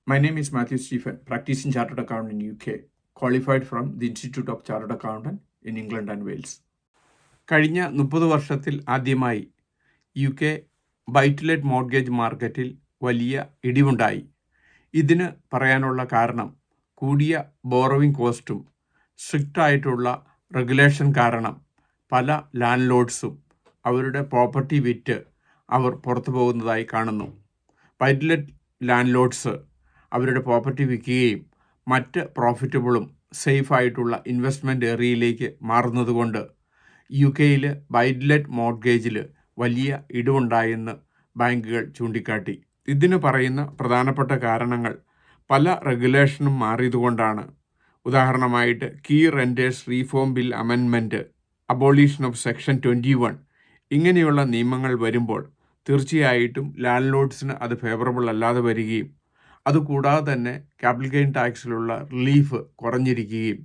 My name is Matthew Stephen, practicing chartered accountant in UK, qualified from the Institute of Chartered Accountant in England and Wales. കഴിഞ്ഞ 30 വർഷത്തിൽ ആദ്യമായി UK by-to-let mortgage മാർക്കറ്റിൽ വലിയ ഇടിവുണ്ടായി. ഇതിന് പറയാനുള്ള കാരണം കൂടിയ ബോറോവിംഗ് കോസ്റ്റും സ്ട്രിക്റ്റ് ആയിട്ടുള്ള റെഗുലേഷൻ കാരണം പല ലാൻഡ് ലോഡ്സും അവരുടെ പ്രോപ്പർട്ടി വിറ്റ് അവർ പുറത്തു പോകുന്നതായി കാണുന്നു. ബൈ-ടു-ലെറ്റ് ലാൻഡ് ലോഡ്സ് അവരുടെ പ്രോപ്പർട്ടി വിൽക്കുകയും മറ്റ് പ്രോഫിറ്റബിളും സേഫായിട്ടുള്ള ഇൻവെസ്റ്റ്മെൻറ്റ് ഏരിയയിലേക്ക് മാറുന്നതുകൊണ്ട് UK ബൈ-ടു-ലെറ്റ് മോർഗേജിൽ വലിയ ഇടിവുണ്ടായെന്ന് ബാങ്കുകൾ ചൂണ്ടിക്കാട്ടി. ഇതിന് പറയുന്ന പ്രധാനപ്പെട്ട കാരണങ്ങൾ പല റെഗുലേഷനും മാറിയതുകൊണ്ടാണ്. ഉദാഹരണമായിട്ട് key renters reform bill amendment, abolition of section 21 ഇങ്ങനെയുള്ള നിയമങ്ങൾ വരുമ്പോൾ തീർച്ചയായിട്ടും ലാൻഡ് ലോഡ്സിന് അത് ഫേവറബിൾ അല്ലാതെ വരികയും അതുകൂടാതെ തന്നെ ക്യാപിറ്റൽ ഗെയിൻ ടാക്സിലുള്ള റിലീഫ് കുറഞ്ഞിരിക്കുകയും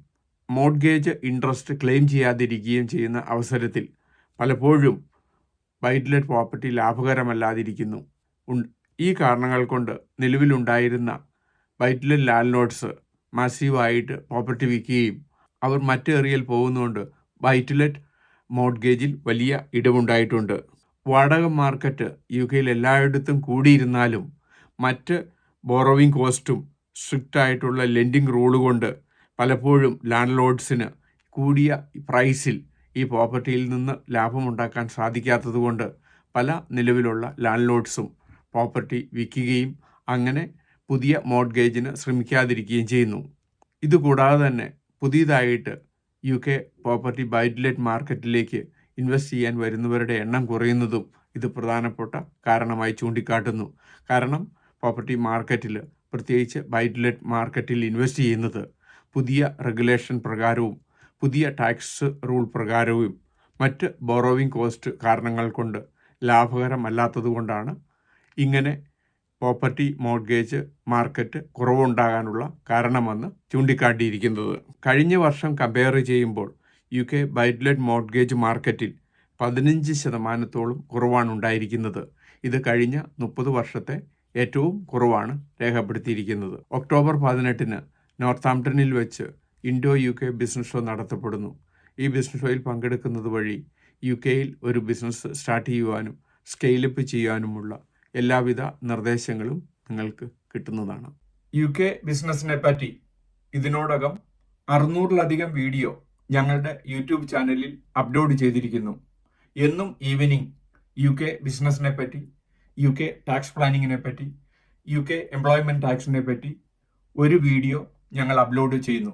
മോർഗേജ് ഇൻട്രസ്റ്റ് ക്ലെയിം ചെയ്യാതിരിക്കുകയും ചെയ്യുന്ന അവസരത്തിൽ പലപ്പോഴും ബൈ-ടു-ലെറ്റ് പ്രോപ്പർട്ടി ലാഭകരമല്ലാതിരിക്കുന്നു. ഈ കാരണങ്ങൾ കൊണ്ട് നിലവിലുണ്ടായിരുന്ന ബൈ-ടു-ലെറ്റ് ലാൻഡ് ലോഡ്സ് മാസീവായിട്ട് പ്രോപ്പർട്ടി വിൽക്കുകയും അവർ മറ്റ് ഏരിയയിൽ പോകുന്നതുകൊണ്ട് ബൈ-ടു-ലെറ്റ് മോർഗേജിൽ വലിയ ഇടിവുണ്ടായിട്ടുണ്ട്. വാടക മാർക്കറ്റ് UK എല്ലായിടത്തും കൂടിയിരുന്നാലും മറ്റ് ബോറോവിംഗ് കോസ്റ്റും സ്ട്രിക്റ്റ് ആയിട്ടുള്ള ലെൻഡിങ് റൂൾ കൊണ്ട് പലപ്പോഴും ലാൻഡ് ലോഡ്സിന് കൂടിയ പ്രൈസിൽ ഈ പ്രോപ്പർട്ടിയിൽ നിന്ന് ലാഭമുണ്ടാക്കാൻ സാധിക്കാത്തതുകൊണ്ട് പല നിലവിലുള്ള ലാൻഡ് ലോഡ്സും പ്രോപ്പർട്ടി വിൽക്കുകയും അങ്ങനെ പുതിയ മോർഗേജിന് ശ്രമിക്കാതിരിക്കുകയും ചെയ്യുന്നു. ഇതുകൂടാതെ തന്നെ പുതിയതായിട്ട് UK പ്രോപ്പർട്ടി ബൈ-ടു-ലെറ്റ് മാർക്കറ്റിലേക്ക് ഇൻവെസ്റ്റ് ചെയ്യാൻ വരുന്നവരുടെ എണ്ണം കുറയുന്നതും ഇത് പ്രധാനപ്പെട്ട കാരണമായി ചൂണ്ടിക്കാട്ടുന്നു. കാരണം പ്രോപ്പർട്ടി മാർക്കറ്റിൽ പ്രത്യേകിച്ച് ബൈ-ടു-ലെറ്റ് മാർക്കറ്റിൽ ഇൻവെസ്റ്റ് ചെയ്യുന്നത് പുതിയ റെഗുലേഷൻ പ്രകാരവും പുതിയ ടാക്സ് റൂൾ പ്രകാരവും മറ്റ് ബോറോവിംഗ് കോസ്റ്റ് കാരണങ്ങൾ കൊണ്ട് ലാഭകരമല്ലാത്തതുകൊണ്ടാണ് ഇങ്ങനെ പ്രോപ്പർട്ടി മോർഗേജ് മാർക്കറ്റ് കുറവുണ്ടാകാനുള്ള കാരണമെന്ന് ചൂണ്ടിക്കാട്ടിയിരിക്കുന്നത്. കഴിഞ്ഞ വർഷം കമ്പയർ ചെയ്യുമ്പോൾ UK ബൈ-ടു-ലെറ്റ് മോർഗേജ് മാർക്കറ്റിൽ 15% കുറവാണ് ഉണ്ടായിരിക്കുന്നത്. ഇത് കഴിഞ്ഞ 30 വർഷത്തെ ഏറ്റവും കുറവാണ് രേഖപ്പെടുത്തിയിരിക്കുന്നത്. ഒക്ടോബർ 18 നോർത്താംപ്ടണിൽ വെച്ച് ഇൻഡോ UK ബിസിനസ് ഷോ നടത്തപ്പെടുന്നു. ഈ ബിസിനസ് ഷോയിൽ പങ്കെടുക്കുന്നത് വഴി UK ഒരു ബിസിനസ് സ്റ്റാർട്ട് ചെയ്യുവാനും സ്കെയിലപ്പ് ചെയ്യാനുമുള്ള എല്ലാവിധ നിർദ്ദേശങ്ങളും നിങ്ങൾക്ക് കിട്ടുന്നതാണ്. UK ബിസിനസ്സിനെ പറ്റി ഇതിനോടകം 600-ലധികം വീഡിയോ ഞങ്ങളുടെ യൂട്യൂബ് ചാനലിൽ അപ്ലോഡ് ചെയ്തിരിക്കുന്നു. എന്നും ഈവനിങ് UK ബിസിനസ്സിനെ പറ്റി, UK ടാക്സ് പ്ലാനിങ്ങിനെ പറ്റി, UK എംപ്ലോയ്മെൻറ്റ് ടാക്സിനെ പറ്റി ഒരു വീഡിയോ ഞങ്ങൾ അപ്ലോഡ് ചെയ്യുന്നു.